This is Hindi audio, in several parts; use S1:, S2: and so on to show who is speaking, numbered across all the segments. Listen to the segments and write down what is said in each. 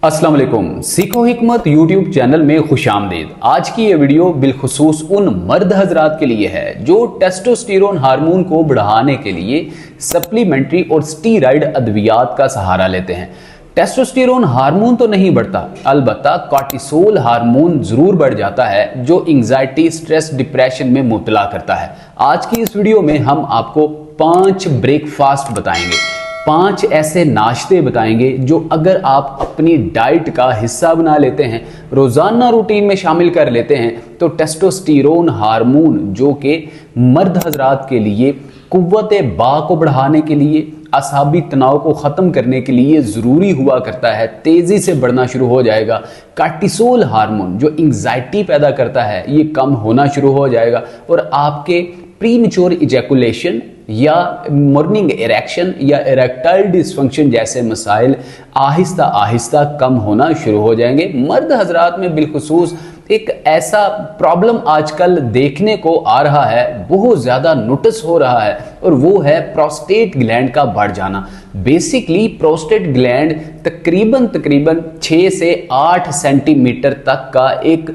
S1: अस्सलाम वालेकुम। सीखो हिकमत यूट्यूब चैनल में खुशामदीद। आज की ये वीडियो बिलखुसूस उन मर्द हजरात के लिए है जो टेस्टोस्टेरोन हार्मोन को बढ़ाने के लिए सप्लीमेंट्री और स्टीरॉयड अद्वियात का सहारा लेते हैं। टेस्टोस्टेरोन हार्मोन तो नहीं बढ़ता, अलबत्ता कॉर्टिसोल हार्मोन जरूर बढ़ जाता है जो एंजाइटी, स्ट्रेस, डिप्रेशन में मुब्तला करता है। आज की इस वीडियो में हम आपको 5 ब्रेकफास्ट बताएंगे, 5 ऐसे नाश्ते बताएंगे जो अगर आप अपनी डाइट का हिस्सा बना लेते हैं, रोजाना रूटीन में शामिल कर लेते हैं, तो टेस्टोस्टेरोन हार्मोन जो कि मर्द हजरात के लिए कुव्वत बा को बढ़ाने के लिए, असाबी तनाव को ख़त्म करने के लिए ज़रूरी हुआ करता है, तेज़ी से बढ़ना शुरू हो जाएगा। कॉर्टिसोल हार्मोन जो एंजाइटी पैदा करता है ये कम होना शुरू हो जाएगा और आपके प्रीमेच्योर इजैकुलेशन या मॉर्निंग इरेक्शन या इरेक्टाइल डिसफंक्शन जैसे मसाइल आहिस्ता आहिस्ता कम होना शुरू हो जाएंगे। मर्द हजरात में बिलखुसूस एक ऐसा प्रॉब्लम आजकल देखने को आ रहा है, बहुत ज़्यादा नोटिस हो रहा है, और वो है प्रोस्टेट ग्लैंड का बढ़ जाना। बेसिकली प्रोस्टेट ग्लैंड तकरीबन 6 से 8 सेंटीमीटर तक का एक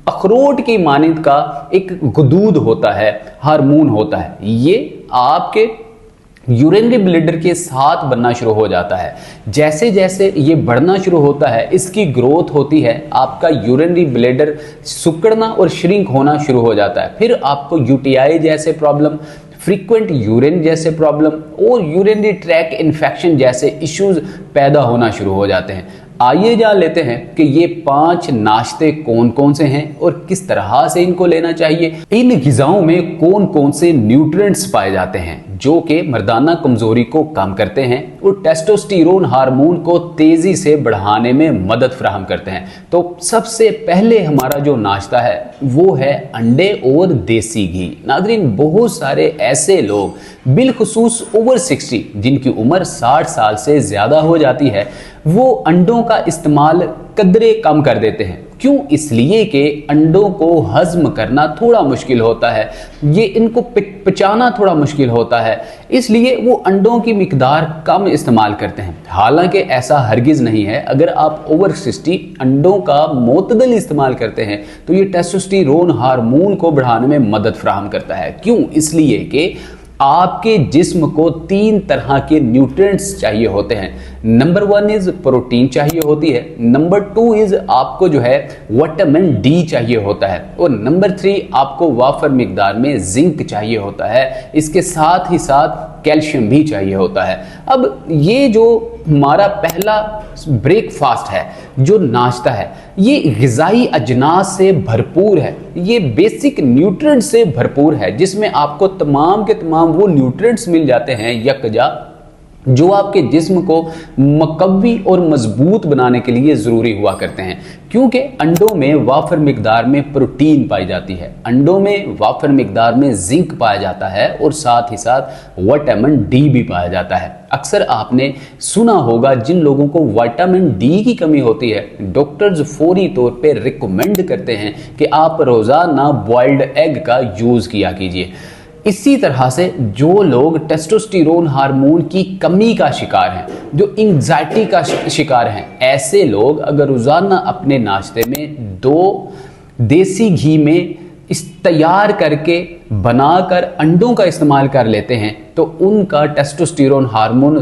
S1: अखरोट की मानिंद का एक गुदूद होता है, हार्मोन होता है। ये आपके यूरिनरी ब्लैडर के साथ बनना शुरू हो जाता है। जैसे जैसे ये बढ़ना शुरू होता है, इसकी ग्रोथ होती है, आपका यूरिनरी ब्लैडर सिकुड़ना और श्रिंक होना शुरू हो जाता है। फिर आपको यूटीआई जैसे प्रॉब्लम, फ्रीक्वेंट यूरिन जैसे प्रॉब्लम और यूरिनरी ट्रैक इन्फेक्शन जैसे इश्यूज पैदा होना शुरू हो जाते हैं। आइए जान लेते हैं कि ये 5 नाश्ते कौन कौन से हैं और किस तरह से इनको लेना चाहिए। इन ग़िज़ाओं में कौन कौन से न्यूट्रिएंट्स पाए जाते हैं जो कि मर्दाना कमजोरी को कम करते हैं और टेस्टोस्टेरोन हार्मोन को तेजी से बढ़ाने में मदद फराहम करते हैं। तो सबसे पहले हमारा जो नाश्ता है वो है अंडे और देसी घी। नाज़रीन, बहुत सारे ऐसे लोग बिलखुसूस ओवर 60 जिनकी उम्र 60 साल से ज़्यादा हो जाती है, वो अंडों का इस्तेमाल कदरे कम कर देते हैं। क्यों? इसलिए कि अंडों को हजम करना थोड़ा मुश्किल होता है, ये इनको पचाना थोड़ा मुश्किल होता है, इसलिए वो अंडों की मिकदार कम इस्तेमाल करते हैं। हालांकि ऐसा हरगिज़ नहीं है। अगर आप ओवर 60 अंडों का मोतदल इस्तेमाल करते हैं तो ये टेस्टोस्टेरोन हार्मोन को बढ़ाने में मदद फराहम करता है। क्यों? इसलिए कि आपके जिस्म को 3 तरह के न्यूट्रिएंट्स चाहिए होते हैं। नंबर 1 इज प्रोटीन चाहिए होती है, नंबर 2 इज आपको जो है विटामिन डी चाहिए होता है, और नंबर 3 आपको वाफर मिकदार में जिंक चाहिए होता है। इसके साथ ही साथ कैल्शियम भी चाहिए होता है। अब ये जो हमारा पहला ब्रेकफास्ट है, जो नाश्ता है, ये ग़िज़ाई अजनास से भरपूर है, ये बेसिक न्यूट्रिएंट्स से भरपूर है, जिसमें आपको तमाम के तमाम वो न्यूट्रिएंट्स मिल जाते हैं यकजा जो आपके जिस्म को मकवी और मजबूत बनाने के लिए ज़रूरी हुआ करते हैं। क्योंकि अंडों में वाफर मिकदार में प्रोटीन पाई जाती है, अंडों में वाफर मिकदार में जिंक पाया जाता है और साथ ही साथ विटामिन डी भी पाया जाता है। अक्सर आपने सुना होगा जिन लोगों को विटामिन डी की कमी होती है, डॉक्टर्स फौरी तौर पे रिकमेंड करते हैं कि आप रोज़ाना बॉइल्ड एग का यूज़ किया कीजिए। इसी तरह से जो लोग टेस्टोस्टेरोन हार्मोन की कमी का शिकार हैं, जो एंजाइटी का शिकार हैं, ऐसे लोग अगर रोज़ाना अपने नाश्ते में 2 देसी घी में तैयार करके बनाकर अंडों का इस्तेमाल कर लेते हैं तो उनका टेस्टोस्टेरोन हार्मोन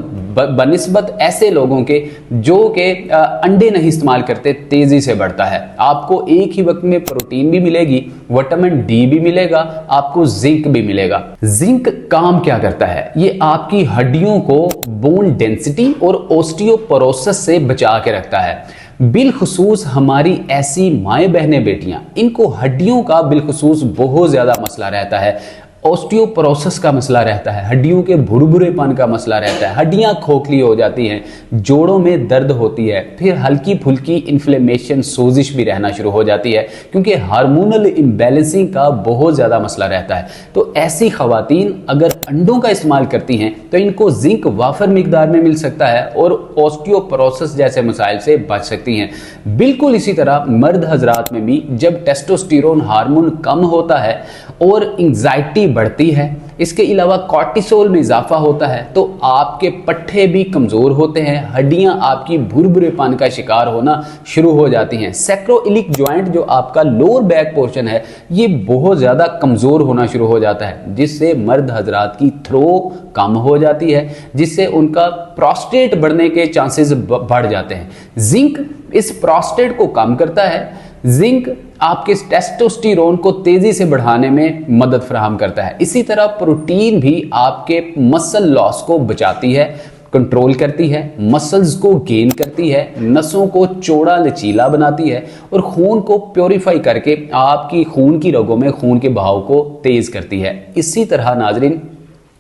S1: बनिस्बत ऐसे लोगों के जो कि अंडे नहीं इस्तेमाल करते तेज़ी से बढ़ता है। आपको एक ही वक्त में प्रोटीन भी मिलेगी, विटामिन डी भी मिलेगा, आपको जिंक भी मिलेगा। जिंक काम क्या करता है? ये आपकी हड्डियों को बोन डेंसिटी और ओस्टियोपोरोसिस से बचा के रखता है। बिलखुसूस हमारी ऐसी माएँ बहनें बेटियां, इनको हड्डियों का बिलखुसूस बहुत ज़्यादा मसला रहता है, ऑस्टियोपोरोसिस का मसला रहता है, हड्डियों के भुरभुरेपन का मसला रहता है, हड्डियां खोखली हो जाती हैं, जोड़ों में दर्द होती है, फिर हल्की फुल्की इन्फ्लेमेशन, सोजिश भी रहना शुरू हो जाती है, क्योंकि हार्मोनल इम्बैलेंसिंग का बहुत ज़्यादा मसला रहता है। तो ऐसी ख़वातीन अगर अंडों का इस्तेमाल करती हैं तो इनको जिंक वाफर मिकदार में मिल सकता है और ऑस्टियोपोरोसिस जैसे मसाइल से बच सकती हैं। बिल्कुल इसी तरह मर्द हजरात में भी जब टेस्टोस्टेरोन हार्मोन कम होता है और एंजाइटी बढ़ती है, इसके अलावा कॉर्टिसोल में इजाफा होता है, तो आपके पट्टे भी कमज़ोर होते हैं, हड्डियां आपकी भुरभुरेपन का शिकार होना शुरू हो जाती हैं। सैक्रोइलिक जॉइंट जो आपका लोअर बैक पोर्शन है ये बहुत ज़्यादा कमज़ोर होना शुरू हो जाता है, जिससे मर्द हजरात की थ्रो कम हो जाती है, जिससे उनका प्रोस्टेट बढ़ने के चांसेस बढ़ जाते हैं। जिंक इस प्रोस्टेट को कम करता है। जिंक आपके टेस्टोस्टेरोन को तेजी से बढ़ाने में मदद फराहम करता है। इसी तरह प्रोटीन भी आपके मसल लॉस को बचाती है, कंट्रोल करती है, मसल्स को गेन करती है, नसों को चौड़ा लचीला बनाती है और खून को प्योरीफाई करके आपकी खून की रगों में खून के बहाव को तेज करती है। इसी तरह नाजरीन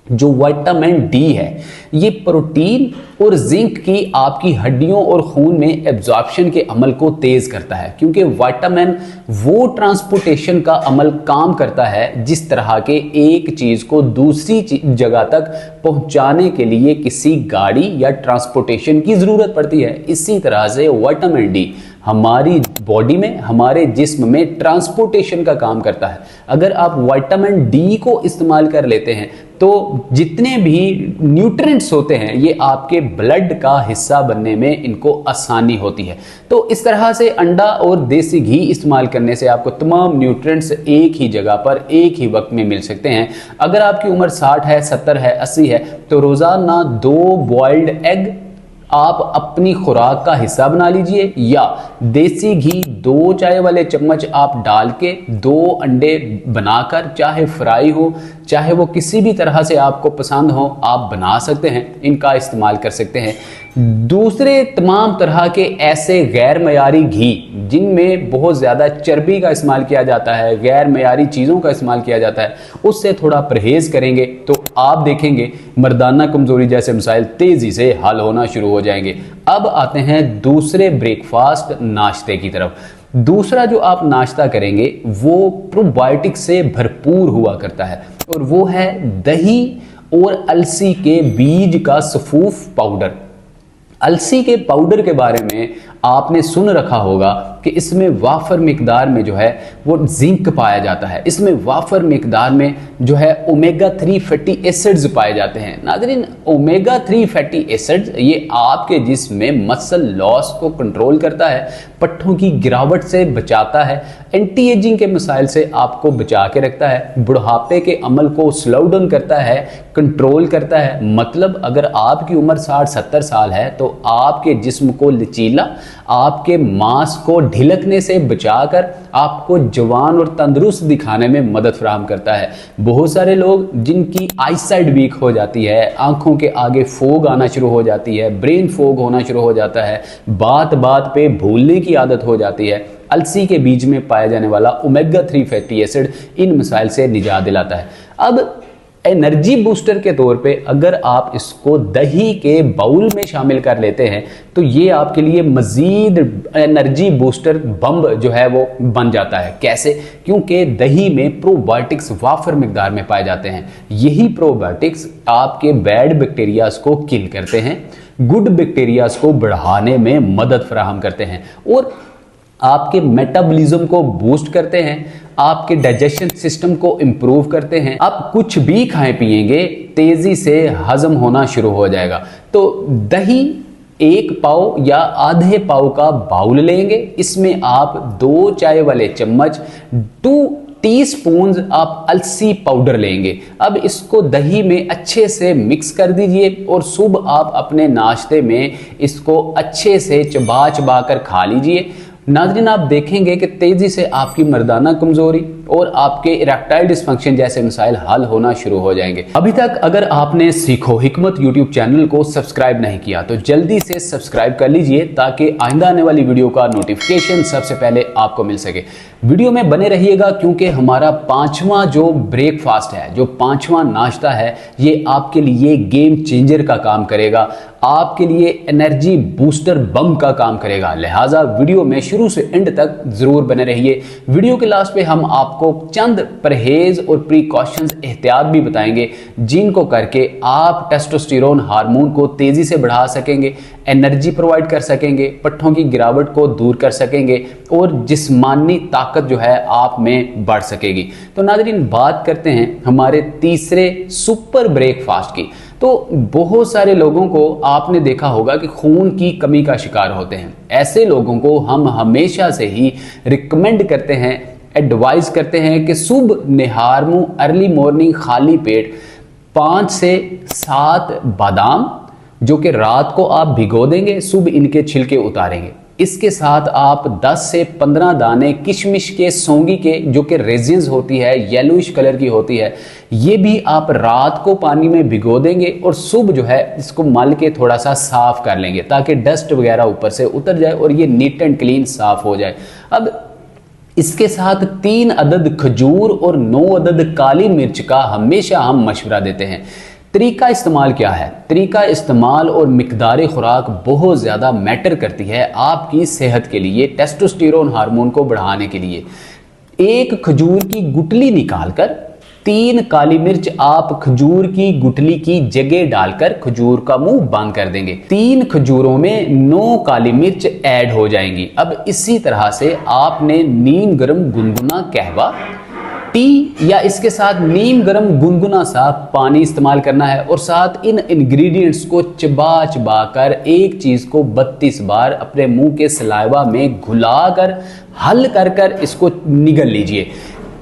S1: जो विटामिन डी है ये प्रोटीन और जिंक की आपकी हड्डियों और खून में एब्जॉर्प्शन के अमल को तेज करता है, क्योंकि विटामिन वो ट्रांसपोर्टेशन का अमल काम करता है जिस तरह के एक चीज को दूसरी जगह तक पहुंचाने के लिए किसी गाड़ी या ट्रांसपोर्टेशन की जरूरत पड़ती है। इसी तरह से विटामिन डी हमारी बॉडी में, हमारे जिस्म में ट्रांसपोर्टेशन का काम करता है। अगर आप विटामिन डी को इस्तेमाल कर लेते हैं तो जितने भी न्यूट्रिएंट्स होते हैं ये आपके ब्लड का हिस्सा बनने में इनको आसानी होती है। तो इस तरह से अंडा और देसी घी इस्तेमाल करने से आपको तमाम न्यूट्रिएंट्स एक ही जगह पर एक ही वक्त में मिल सकते हैं। अगर आपकी उम्र 60 है, 70 है, 80 है तो रोजाना 2 बॉइल्ड एग आप अपनी खुराक का हिस्सा बना लीजिए, या देसी घी 2 चाय वाले चम्मच आप डाल के 2 अंडे बनाकर, चाहे फ्राई हो चाहे वो किसी भी तरह से आपको पसंद हो, आप बना सकते हैं, इनका इस्तेमाल कर सकते हैं। दूसरे तमाम तरह के ऐसे गैर मयारी घी जिनमें बहुत ज़्यादा चर्बी का इस्तेमाल किया जाता है, गैर मयारी चीज़ों का इस्तेमाल किया जाता है, उससे थोड़ा परहेज़ करेंगे तो आप देखेंगे मर्दाना कमज़ोरी जैसे मसाइल तेज़ी से हल होना शुरू हो जाएंगे। अब आते हैं दूसरे ब्रेकफास्ट नाश्ते की तरफ। दूसरा जो आप नाश्ता करेंगे वो प्रोबायोटिक से भरपूर हुआ करता है और वो है दही और अलसी के बीज का सफूफ पाउडर। अलसी के पाउडर के बारे में आपने सुन रखा होगा कि इसमें वाफर मिकदार में जो है वो जिंक पाया जाता है, इसमें वाफर मिकदार में जो है ओमेगा 3 फैटी एसिड्स पाए जाते हैं। नाज़रीन ओमेगा 3 फैटी एसिड्स ये आपके जिस्म में मसल लॉस को कंट्रोल करता है, पट्टों की गिरावट से बचाता है, एंटी एजिंग के मसाइल से आपको बचा के रखता है, बुढ़ापे के अमल को स्लो डाउन करता है, कंट्रोल करता है। मतलब अगर आपकी उम्र 60-70 साल है तो आपके जिस्म को लचीला, आपके मांस को ढिलकने से बचाकर आपको जवान और तंदुरुस्त दिखाने में मदद फराहम करता है। बहुत सारे लोग जिनकी आईसाइट वीक हो जाती है, आंखों के आगे फोग आना शुरू हो जाती है, ब्रेन फोग होना शुरू हो जाता है, बात बात पे भूलने की आदत हो जाती है, अलसी के बीज में पाया जाने वाला ओमेगा 3 फैटी एसिड इन मसाइल से निजात दिलाता है। अब एनर्जी बूस्टर के तौर पे अगर आप इसको दही के बाउल में शामिल कर लेते हैं तो ये आपके लिए मजीद एनर्जी बूस्टर बम जो है वो बन जाता है। कैसे? क्योंकि दही में प्रोबायोटिक्स वाफर मिकदार में पाए जाते हैं। यही प्रोबायोटिक्स आपके बैड बैक्टीरियाज को किल करते हैं, गुड बैक्टीरियाज को बढ़ाने में मदद फराहम करते हैं और आपके मेटाबॉलिज्म को बूस्ट करते हैं, आपके डाइजेशन सिस्टम को इंप्रूव करते हैं। आप कुछ भी खाएं पिएंगे तेजी से हजम होना शुरू हो जाएगा। तो दही 1 पाव या आधे पाव का बाउल लेंगे, इसमें आप 2 चाय वाले चम्मच 2 टीस्पून आप अलसी पाउडर लेंगे। अब इसको दही में अच्छे से मिक्स कर दीजिए और सुबह आप अपने नाश्ते में इसको अच्छे से चबा चबा कर खा लीजिए। नाज़रीन आप देखेंगे कि तेजी से आपकी मर्दाना कमजोरी और आपके इरेक्टाइल डिस्फंक्शन जैसे मसाइल हल होना शुरू हो जाएंगे। अभी तक अगर आपने सीखो हिकमत यूट्यूब चैनल को सब्सक्राइब नहीं किया तो जल्दी से सब्सक्राइब कर लीजिए ताकि आइंदा आने वाली वीडियो का नोटिफिकेशन सबसे पहले आपको मिल सके। वीडियो में बने रहिएगा क्योंकि हमारा 5वां जो ब्रेकफास्ट है, जो 5वां नाश्ता है, ये आपके लिए गेम चेंजर का काम करेगा, आपके लिए एनर्जी बूस्टर बम का काम करेगा। लिहाजा वीडियो में शुरू से एंड तक जरूर बने रहिए। वीडियो के लास्ट पे हम आप आपको चंद परहेज और प्रिकॉशंस एहतियात भी बताएंगे जिनको करके आप टेस्टोस्टेरोन हार्मोन को तेजी से बढ़ा सकेंगे, एनर्जी प्रोवाइड कर सकेंगे, पट्ठों की गिरावट को दूर कर सकेंगे और जिस्मानी ताकत जो है आप में बढ़ सकेगी। तो नाज़रीन, बात करते हैं हमारे तीसरे सुपर ब्रेकफास्ट की। तो बहुत सारे लोगों को आपने देखा होगा कि खून की कमी का शिकार होते हैं। ऐसे लोगों को हम हमेशा से ही रिकमेंड करते हैं, एडवाइस करते हैं कि सुबह निहार मुंह अर्ली मॉर्निंग खाली पेट 5 से 7 बादाम जो कि रात को आप भिगो देंगे, सुबह इनके छिलके उतारेंगे। इसके साथ आप 10 से 15 दाने किशमिश के, सौंगी के, जो कि रेजिन्स होती है, येलोइश कलर की होती है, ये भी आप रात को पानी में भिगो देंगे और सुबह जो है इसको मल के थोड़ा सा साफ कर लेंगे ताकि डस्ट वगैरह ऊपर से उतर जाए और ये नीट एंड क्लीन साफ हो जाए। अब इसके साथ 3 अदद खजूर और 9 अदद काली मिर्च का हमेशा हम मशवरा देते हैं। तरीका इस्तेमाल क्या है? तरीका इस्तेमाल और मिकदार खुराक बहुत ज़्यादा मैटर करती है आपकी सेहत के लिए, टेस्टोस्टेरोन हार्मोन को बढ़ाने के लिए। 1 खजूर की गुठली निकालकर 3 काली मिर्च आप खजूर की गुठली की जगह डालकर खजूर का मुंह बंद कर देंगे। 3 खजूरों में 9 काली मिर्च ऐड हो जाएंगी। अब इसी तरह से आपने नीम गर्म गुनगुना कहवा, टी या इसके साथ नीम गर्म गुनगुना सा पानी इस्तेमाल करना है और साथ इन इंग्रेडिएंट्स को चबा चबा कर एक चीज़ को 32 बार अपने मुंह के सलाइवा में घुलाकर हल कर कर इसको निगल लीजिए।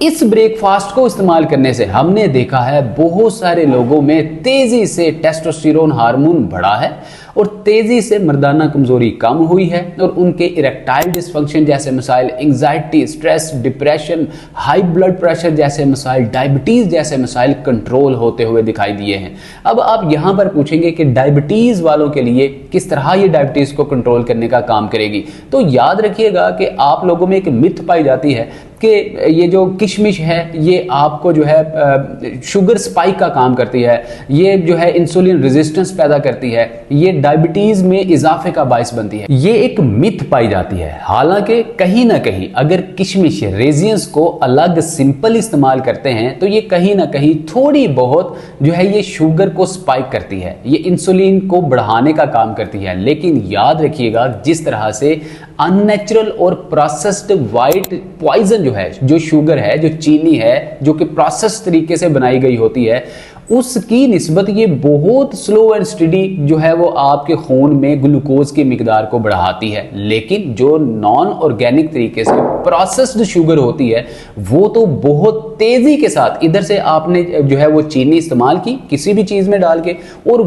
S1: इस ब्रेकफास्ट को इस्तेमाल करने से हमने देखा है बहुत सारे लोगों में तेज़ी से टेस्टोस्टेरोन हार्मोन बढ़ा है और तेज़ी से मर्दाना कमज़ोरी कम हुई है और उनके इरेक्टाइल डिसफंक्शन जैसे मसाइल, anxiety, stress, depression, high blood pressure जैसे मसाइल, डायबिटीज़ जैसे मसाइल कंट्रोल होते हुए दिखाई दिए हैं। अब आप यहाँ पर पूछेंगे कि डायबिटीज़ वालों के लिए किस तरह ये डायबिटीज़ को कंट्रोल करने का काम करेगी। तो याद रखिएगा कि आप लोगों में एक मिथ पाई जाती है कि ये जो किशमिश है ये आपको जो है शुगर स्पाइक का काम करती है, ये जो है इंसुलिन रेजिस्टेंस पैदा करती है, ये डायबिटीज में इजाफे का बायस बनती है। ये एक मिथ पाई जाती है। हालांकि कहीं ना कहीं अगर किशमिश रेजिन्स को अलग सिंपल इस्तेमाल करते हैं तो ये कहीं ना कहीं थोड़ी बहुत जो है ये शुगर को स्पाइक करती है, ये इंसुलिन को बढ़ाने का काम करती है। लेकिन याद रखिएगा जिस तरह से अननेचुरल और प्रोसेस्ड वाइट पॉइजन जो है, जो शुगर है, जो चीनी है, जो कि प्रोसेस तरीके से बनाई गई होती है, उसकी निस्बत ये बहुत स्लो एंड स्टडी जो है वो आपके खून में ग्लूकोज की मिकदार को बढ़ाती है। लेकिन जो नॉन ऑर्गेनिक तरीके से प्रोसेस्ड शुगर होती है वो तो बहुत तेजी के साथ, इधर से आपने जो है वो चीनी इस्तेमाल की किसी भी चीज में डाल के और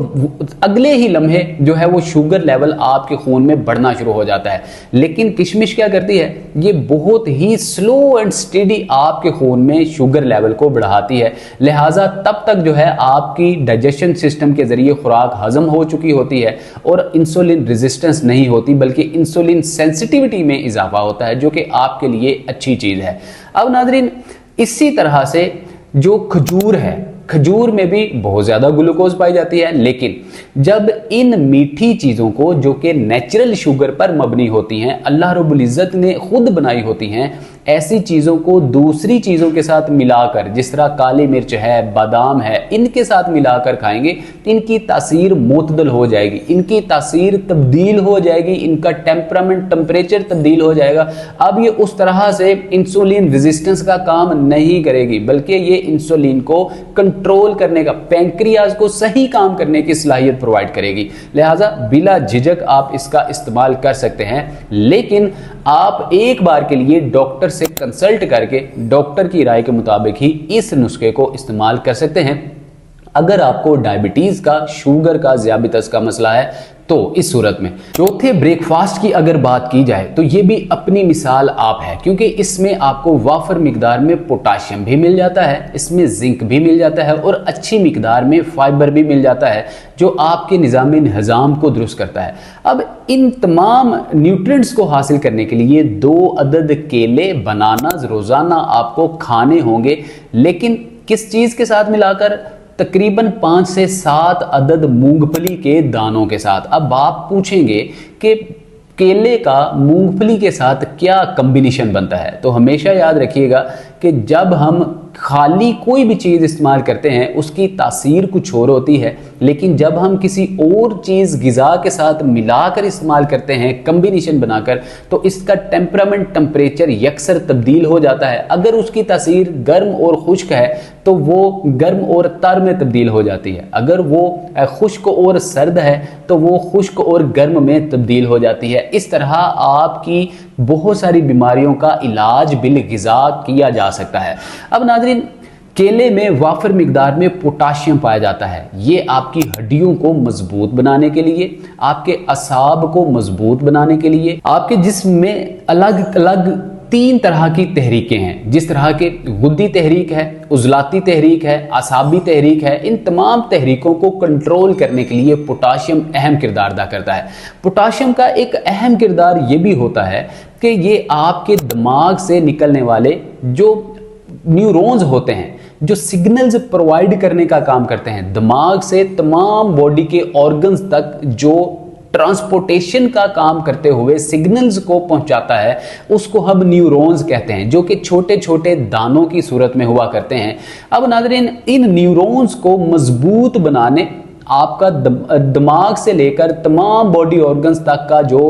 S1: अगले ही लम्हे जो है वो शुगर लेवल आपके खून में बढ़ना शुरू हो जाता है। लेकिन किशमिश क्या करती है, ये बहुत ही स्लो एंड स्टडी आपके खून में शुगर लेवल को बढ़ाती है। लिहाजा तब तक जो है आपकी डाइजेशन सिस्टम के जरिए खुराक हजम हो चुकी होती है और इंसुलिन रेजिस्टेंस नहीं होती बल्कि इंसुलिन सेंसिटिविटी में इजाफा होता है, जो कि आपके लिए अच्छी चीज है। अब नाज़रीन, इसी तरह से जो खजूर है, खजूर में भी बहुत ज़्यादा ग्लूकोज पाई जाती है। लेकिन जब इन मीठी चीज़ों को जो कि नेचुरल शुगर पर मबनी होती हैं, अल्लाह रब्बुल इज़्ज़त ने खुद बनाई होती हैं, ऐसी चीज़ों को दूसरी चीज़ों के साथ मिलाकर, जिस तरह काली मिर्च है, बादाम है, इनके साथ मिलाकर खाएंगे, इनकी तासीर मुतदल हो जाएगी, इनकी तासीर तब्दील हो जाएगी, इनका टेम्परामेंट, टेम्परेचर तब्दील हो जाएगा। अब ये उस तरह से इंसुलिन रेजिस्टेंस का काम नहीं करेगी बल्कि ये इंसुलिन को कंट्रोल करने का, पैंक्रियाज को सही काम करने की सलाहियत प्रोवाइड करेगी। लिहाजा बिला झिझक आप इसका इस्तेमाल कर सकते हैं, लेकिन आप एक बार के लिए डॉक्टर से कंसल्ट करके डॉक्टर की राय के मुताबिक ही इस नुस्खे को इस्तेमाल कर सकते हैं। अगर आपको डायबिटीज का, शुगर का, ज़ियाबितस का मसला है तो इस सूरत में चौथे ब्रेकफास्ट की अगर बात की जाए तो ये भी अपनी मिसाल आप है, क्योंकि इसमें आपको वाफर मिकदार में पोटाशियम भी मिल जाता है, इसमें जिंक भी मिल जाता है और अच्छी मिकदार में फाइबर भी मिल जाता है जो आपके निज़ाम निज़ाम को दुरुस्त करता है। अब इन तमाम न्यूट्रिएंट्स को हासिल करने के लिए 2 अदद केले, बनाना रोजाना आपको खाने होंगे, लेकिन किस चीज़ के साथ मिलाकर? तकरीबन 5 से 7 अदद मूंगफली के दानों के साथ। अब आप पूछेंगे कि केले का मूंगफली के साथ क्या कॉम्बिनेशन बनता है, तो हमेशा याद रखिएगा कि जब हम खाली कोई भी चीज़ इस्तेमाल करते हैं उसकी तासीर कुछ और होती है, लेकिन जब हम किसी और चीज़ ग़िज़ा के साथ मिलाकर इस्तेमाल करते हैं, कम्बिनेशन बनाकर, तो इसका टेम्परामेंट, टेम्परेचर यकसर तब्दील हो जाता है। अगर उसकी तासीर गर्म और खुश्क है तो वो गर्म और तर में तब्दील हो जाती है, अगर वो खुश्क और सर्द है तो वो खुश्क और गर्म में तब्दील हो जाती है। इस तरह आपकी बहुत सारी बीमारियों का इलाज बिल ग़िज़ा किया जा सकता है। अब नाज़रीन, केले में वाफर मिकदार में पोटाशियम पाया जाता है। ये आपकी हड्डियों को मजबूत बनाने के लिए, आपके असाब को मजबूत बनाने के लिए, आपके जिस्म में अलग अलग 3 तरह की तहरीकें हैं। जिस तरह के गुद्दी तहरीक है, उजलाती तहरीक है, आसाबी तहरीक है, इन तमाम तहरीकों को कंट्रोल करने के लिए पोटाशियम अहम किरदार अदा करता है। पोटाशियम का एक अहम किरदार ये भी होता है कि ये आपके दिमाग से निकलने वाले जो न्यूरॉन्स होते हैं, जो सिग्नल्स प्रोवाइड करने का काम करते हैं, दिमाग से तमाम बॉडी के ऑर्गन्स तक जो ट्रांसपोर्टेशन का काम करते हुए सिग्नल्स को पहुंचाता है, उसको हम न्यूरॉन्स कहते हैं, जो कि छोटे छोटे दानों की सूरत में हुआ करते हैं। अब नाज़रीन, इन न्यूरॉन्स को मजबूत बनाने, आपका दिमाग से लेकर तमाम बॉडी ऑर्गन्स तक का जो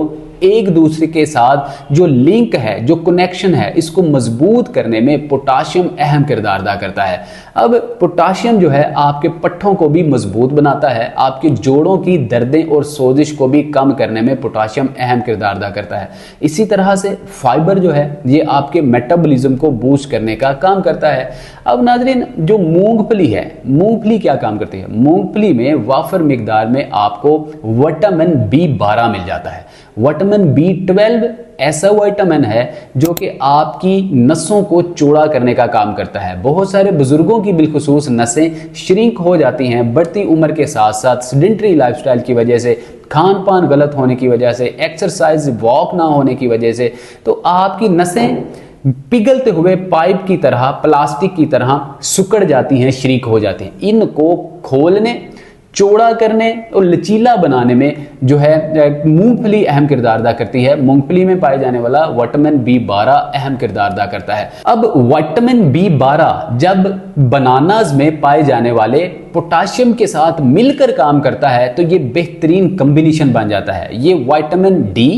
S1: एक दूसरे के साथ जो लिंक है, जो कनेक्शन है, इसको मजबूत करने में पोटाशियम अहम किरदार अदा करता है। अब पोटाशियम जो है आपके पट्ठों को भी मजबूत बनाता है, आपके जोड़ों की दर्दें और सोजिश को भी कम करने में पोटाशियम अहम किरदार अदा करता है। इसी तरह से फाइबर जो है ये आपके मेटाबॉलिज्म को बूस्ट करने का काम करता है। अब नाज़रीन, जो मूंगफली है, मूंगफली क्या काम करती है? मूंगफली में वाफर मिकदार में आपको विटामिन B12 मिल जाता है। विटामिन B12 ऐसा विटामिन है जो कि आपकी नसों को चौड़ा करने का काम करता है। बहुत सारे बुजुर्गों की बिलखुसूस नसें श्रिंक हो जाती हैं बढ़ती उम्र के साथ साथ, सेडेंटरी लाइफस्टाइल की वजह से, खान पान गलत होने की वजह से, एक्सरसाइज वॉक ना होने की वजह से, तो आपकी नसें पिघलते हुए पाइप की तरह, प्लास्टिक की तरह सिकुड़ जाती हैं, श्रिंक हो जाती हैं। इनको खोलने, चौड़ा करने और लचीला बनाने में जो है मूंगफली अहम किरदार अदा करती है। मूंगफली में पाए जाने वाला विटामिन B12 अहम किरदार अदा करता है। अब विटामिन B12 जब बनानाज में पाए जाने वाले पोटाशियम के साथ मिलकर काम करता है तो ये बेहतरीन कॉम्बिनेशन बन जाता है। ये विटामिन D,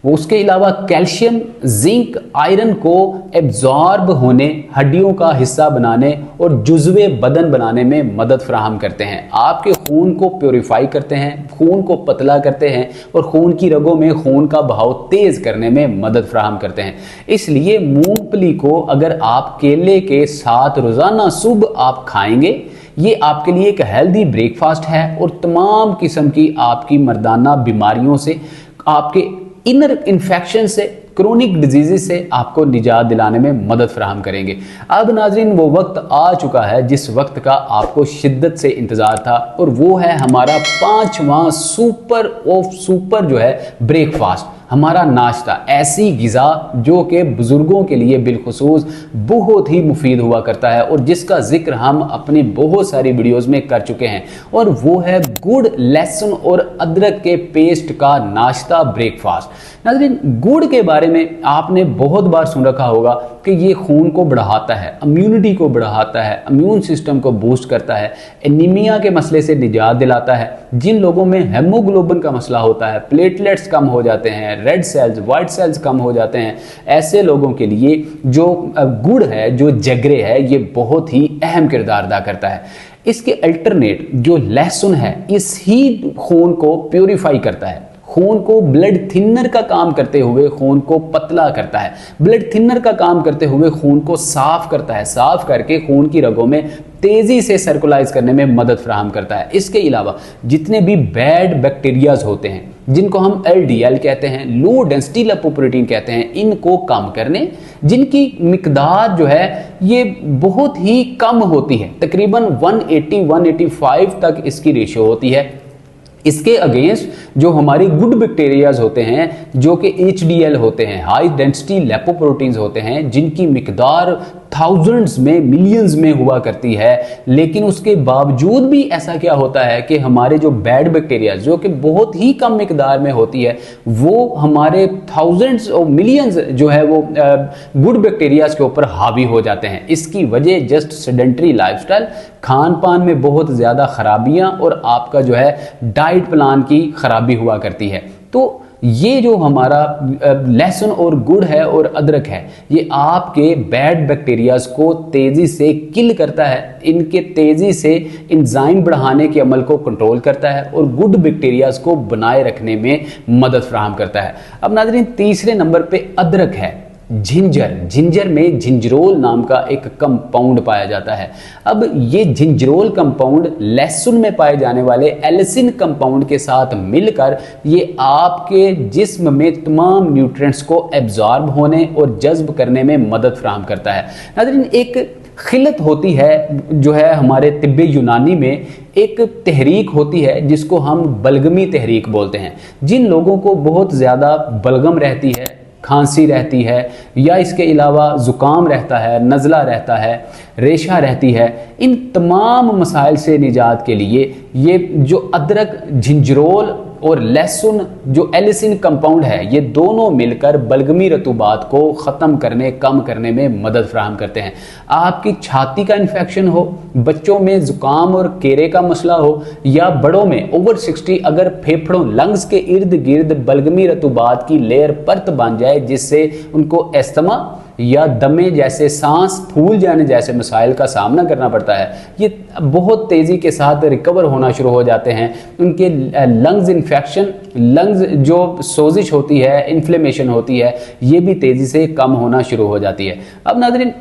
S1: वो उसके अलावा कैल्शियम, जिंक, आयरन को एब्जॉर्ब होने, हड्डियों का हिस्सा बनाने और जुज़्वे बदन बनाने में मदद फराहम करते हैं। आपके खून को प्योरीफाई करते हैं, खून को पतला करते हैं और खून की रगों में खून का बहाव तेज करने में मदद फराहम करते हैं। इसलिए मूंगफली को अगर आप केले के साथ रोज़ाना सुबह आप खाएंगे, ये आपके लिए एक हेल्दी ब्रेकफास्ट है और तमाम किस्म की आपकी मर्दाना बीमारियों से, आपके इनर इन्फेक्शन से, क्रोनिक डिजीज से आपको निजात दिलाने में मदद फराहम करेंगे। अब नाजरीन, वो वक्त आ चुका है जिस वक्त का आपको शिद्दत से इंतज़ार था, और वो है हमारा 5वां सुपर ऑफ सुपर जो है ब्रेकफास्ट, हमारा नाश्ता। ऐसी ग़िज़ा जो कि बुज़ुर्गों के लिए बिलखुसूस बहुत ही मुफीद हुआ करता है और जिसका जिक्र हम अपनी बहुत सारी वीडियोज़ में कर चुके हैं, और वो है गुड़, लहसुन और अदरक के पेस्ट का नाश्ता ब्रेकफास्ट। नाज़रीन, गुड़ के बारे में आपने बहुत बार सुन रखा होगा कि ये खून को बढ़ाता है, इम्यूनिटी को बढ़ाता है, इम्यून सिस्टम को बूस्ट करता है, एनीमिया के मसले से निजात दिलाता है। जिन लोगों में हेमोग्लोबिन का मसला होता है, प्लेटलेट्स कम हो जाते हैं, रेड सेल्स, वाइट सेल्स कम हो जाते हैं, ऐसे लोगों के लिए जो गुड़ है, जो जगरे है, ये बहुत ही अहम किरदार अदा करता है। इसके अल्टरनेट जो लहसुन है, इस ही खून को प्योरीफाई करता है, खून को ब्लड थिनर का काम करते हुए खून को पतला करता है, ब्लड थिनर का काम करते हुए खून को साफ करता है, साफ करके खून की रगों में तेजी से सर्कुलाइज करने में मदद फराहम करता है। इसके अलावा जितने भी बैड बैक्टीरियाज होते हैं, जिनको हम LDL कहते हैं, लो डेंसिटी लिपोप्रोटीन कहते हैं, इनको कम करने, जिनकी मिकदार जो है ये बहुत ही कम होती है, तकरीबन 180-185 तक इसकी रेशियो होती है, इसके अगेंस्ट जो हमारी गुड बैक्टीरियाज होते हैं, जो कि HDL होते हैं, हाई डेंसिटी लिपोप्रोटीन्स होते हैं, जिनकी मिकदार थाउजेंड्स में, मिलियंस में हुआ करती है। लेकिन उसके बावजूद भी ऐसा क्या होता है कि हमारे जो बैड बैक्टीरिया जो कि बहुत ही कम मिकदार में होती है, वो हमारे थाउजेंड्स और मिलियंस जो है वो गुड बैक्टीरिया के ऊपर हावी हो जाते हैं। इसकी वजह जस्ट सेडेंटरी लाइफस्टाइल, खान पान में बहुत ज़्यादा खराबियां और आपका जो है डाइट प्लान की खराबी हुआ करती है। तो ये जो हमारा लहसुन और गुड़ है और अदरक है, ये आपके बैड बैक्टीरियाज को तेज़ी से किल करता है, इनके तेज़ी से एंजाइम बढ़ाने के अमल को कंट्रोल करता है और गुड बैक्टीरियाज को बनाए रखने में मदद फराहम करता है। अब नाज़रीन, तीसरे नंबर पे अदरक है। जिंजर में जिंजरोल नाम का एक कंपाउंड पाया जाता है। अब ये जिंजरोल कंपाउंड लहसुन में पाए जाने वाले एलिसिन कंपाउंड के साथ मिलकर ये आपके जिस्म में तमाम न्यूट्रिएंट्स को एब्जॉर्ब होने और जज्ब करने में मदद फराहम करता है। नाज़रीन, एक खिलत होती है जो है हमारे तिब्बे यूनानी में, एक तहरीक होती है जिसको हम बलगमी तहरीक बोलते हैं। जिन लोगों को बहुत ज़्यादा बलगम रहती है, खांसी रहती है या इसके अलावा ज़ुकाम रहता है, नज़ला रहता है, रेशा रहती है, इन तमाम मसाइल से निजात के लिए ये जो अदरक, जिंजरोल और लहसुन जो एलिसिन कंपाउंड है, ये दोनों मिलकर बलगमी रतूबात को ख़त्म करने, कम करने में मदद फराहम करते हैं। आपकी छाती का इन्फेक्शन हो, बच्चों में ज़ुकाम और केरे का मसला हो या बड़ों में ओवर 60 अगर फेफड़ों, लंग्स के इर्द गिर्द बलगमी रतूबात की लेयर परत बन जाए जिससे उनको अस्थमा या दमे जैसे सांस फूल जाने जैसे मसाइल का सामना करना पड़ता है, ये बहुत तेज़ी के साथ रिकवर होना शुरू हो जाते हैं। उनके लंग्स इन्फेक्शन, लंग्स जो सोजिश होती है, इन्फ्लेमेशन होती है, ये भी तेज़ी से कम होना शुरू हो जाती है। अब नाज़रीन,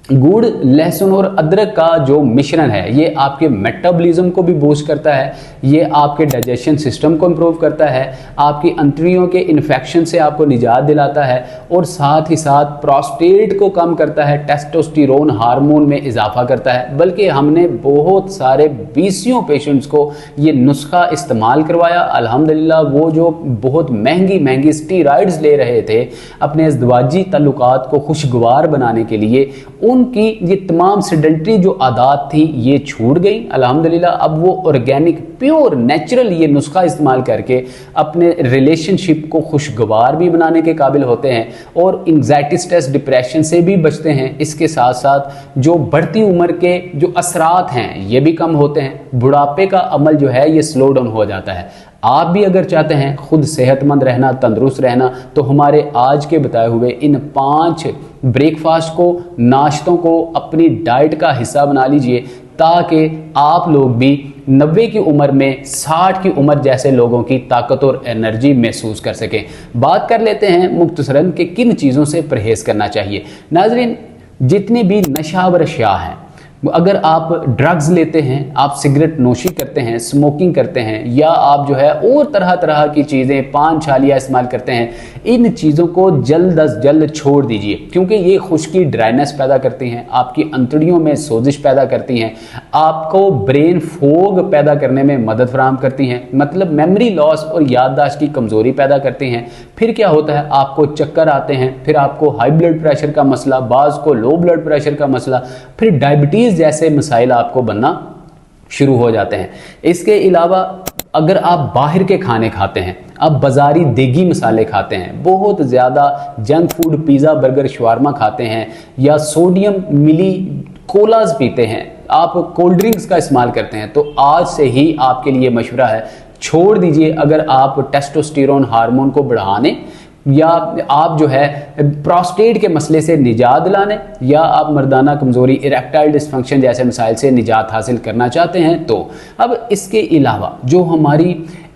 S1: गुड़, लहसुन और अदरक का जो मिश्रण है, ये आपके मेटाबॉलिज्म को भी बूस्ट करता है, ये आपके डाइजेशन सिस्टम को इम्प्रूव करता है, आपकी अंतड़ियों के इन्फेक्शन से आपको निजात दिलाता है और साथ ही साथ प्रोस्टेट को कम करता है, टेस्टोस्टेरोन हार्मोन में इजाफा करता है। बल्कि हमने बहुत सारे 20 पेशेंट्स को ये नुस्खा इस्तेमाल करवाया। अल्हम्दुलिल्लाह, वो जो बहुत महंगी स्टीरॉइड्स ले रहे थे अपने अज़दवाजी तल्लुकात को खुशगवार बनाने के लिए, उनकी ये तमाम सेडेंटरी जो आदत थी ये छूट गई अल्हम्दुलिल्लाह। अब वो ऑर्गेनिक, प्योर, नेचुरल ये नुस्खा इस्तेमाल करके अपने रिलेशनशिप को खुशगवार भी बनाने के काबिल होते हैं और एंग्जाइटी, स्ट्रेस, डिप्रेशन से भी बचते हैं। इसके साथ साथ जो बढ़ती उम्र के जो असरात हैं ये भी कम होते हैं। बुढ़ापे का अमल जो है ये स्लो डाउन हो जाता है। आप भी अगर चाहते हैं खुद सेहतमंद रहना, तंदुरुस्त रहना, तो हमारे आज के बताए हुए इन 5 ब्रेकफास्ट को, नाश्तों को अपनी डाइट का हिस्सा बना लीजिए ताकि आप लोग भी 90 की उम्र में 60 की उम्र जैसे लोगों की ताकत और एनर्जी महसूस कर सकें। बात कर लेते हैं मुख्तसरन कि किन चीज़ों से परहेज करना चाहिए। नाजरीन, जितने भी नशावर अशिया हैं, अगर आप ड्रग्स लेते हैं, आप सिगरेट नोशी करते हैं, स्मोकिंग करते हैं, या आप जो है और तरह तरह की चीज़ें, पान छालियाँ इस्तेमाल करते हैं, इन चीज़ों को जल्द अज जल्द छोड़ दीजिए क्योंकि ये खुश्की, ड्राइनेस पैदा करती हैं, आपकी अंतड़ियों में सोजिश पैदा करती हैं, आपको ब्रेन फोग पैदा करने में मदद फराहम करती हैं, मतलब मेमोरी लॉस और याददाश्त की कमज़ोरी पैदा करती हैं। फिर क्या होता है, आपको चक्कर आते हैं, फिर आपको हाई ब्लड प्रेशर का मसला, बाज़ को लो ब्लड प्रेशर का मसला, फिर डायबिटीज़ जैसे मसाइल आपको बनना शुरू हो जाते हैं। इसके अलावा अगर आप बाहर के खाने खाते हैं, आप बाजारी देगी मसाले खाते हैं, बहुत ज़्यादा junk food, pizza, burger, shawarma खाते हैं, या सोडियम मिली कोलाज पीते हैं, आप कोल्ड ड्रिंक्स का इस्तेमाल करते हैं, तो आज से ही आपके लिए मशवरा है, छोड़ दीजिए। अगर आप टेस्टोस्टेरोन हार्मोन को बढ़ाने या आप जो है प्रोस्टेट के मसले से निजात दिलाने या आप मर्दाना कमज़ोरी, इरेक्टाइल डिस्फंक्शन जैसे मसाइल से निजात हासिल करना चाहते हैं, तो अब इसके अलावा जो हमारी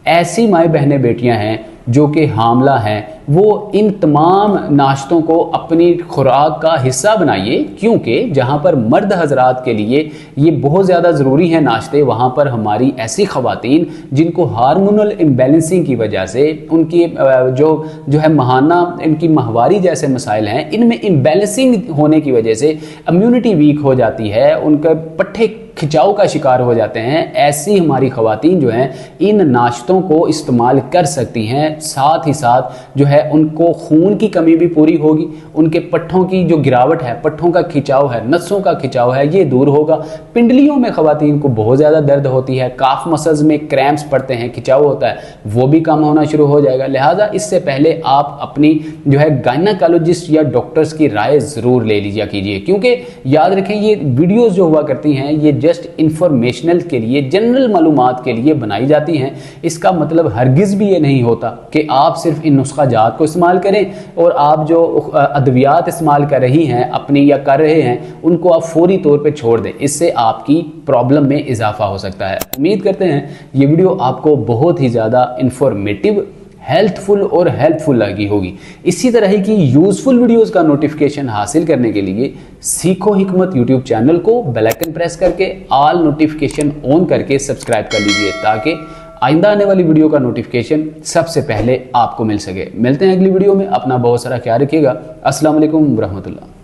S1: ऐसी माएँ बहनें, बेटियां हैं जो कि हामला हैं, वो इन तमाम नाश्तों को अपनी खुराक का हिस्सा बनाइए क्योंकि जहाँ पर मर्द हजरात के लिए ये बहुत ज़्यादा ज़रूरी है नाश्ते, वहाँ पर हमारी ऐसी ख़वातीन जिनको हार्मोनल इम्बैलेंसिंग की वजह से उनकी जो है महाना, इनकी माहवारी जैसे मसाइल हैं, इनमें इम्बैलेंसिंग होने की वजह से इम्यूनिटी वीक हो जाती है, उनका पट्ठे खिंचाव का शिकार हो जाते हैं, ऐसी हमारी ख़वातीन जो हैं इन नाश्तों को इस्तेमाल कर सकती हैं। साथ ही साथ जो है उनको खून की कमी भी पूरी होगी, उनके पट्ठों की जो गिरावट है, पट्ठों का खिंचाव है, नसों का खिंचाव है, ये दूर होगा। पिंडलियों में ख़वातीन को बहुत ज़्यादा दर्द होती है, काफ मसल्स में क्रैम्प्स पड़ते हैं, खिंचाव होता है, वो भी कम होना शुरू हो जाएगा। लिहाजा इससे पहले आप अपनी जो है गायनेकोलॉजिस्ट या डॉक्टर्स की राय ज़रूर ले लीजिए कीजिए, क्योंकि याद रखें ये वीडियोस जो हुआ करती हैं ये जस्ट इंफॉर्मेशनल के लिए, जनरल मालूमात के लिए बनाई जाती हैं। इसका मतलब हरगिज़ भी ये नहीं होता कि आप सिर्फ इन नुस्खा जात को इस्तेमाल करें और आप जो अद्वियात इस्तेमाल कर रही हैं अपनी या कर रहे हैं उनको आप फौरी तौर पे छोड़ दें, इससे आपकी प्रॉब्लम में इजाफा हो सकता है। उम्मीद करते हैं ये वीडियो आपको बहुत ही ज़्यादा इंफॉर्मेटिव, हेल्थफुल और हेल्पफुल लगी होगी। इसी तरह की यूजफुल वीडियोस का नोटिफिकेशन हासिल करने के लिए सीखो हिकमत यूट्यूब चैनल को बेल आइकन प्रेस करके ऑल नोटिफिकेशन ऑन करके सब्सक्राइब कर लीजिए, ताकि आइंदा आने वाली वीडियो का नोटिफिकेशन सबसे पहले आपको मिल सके। मिलते हैं अगली वीडियो में, अपना बहुत सारा ख्याल रखिएगा। अस्सलाम वालेकुम रहमतुल्लाह।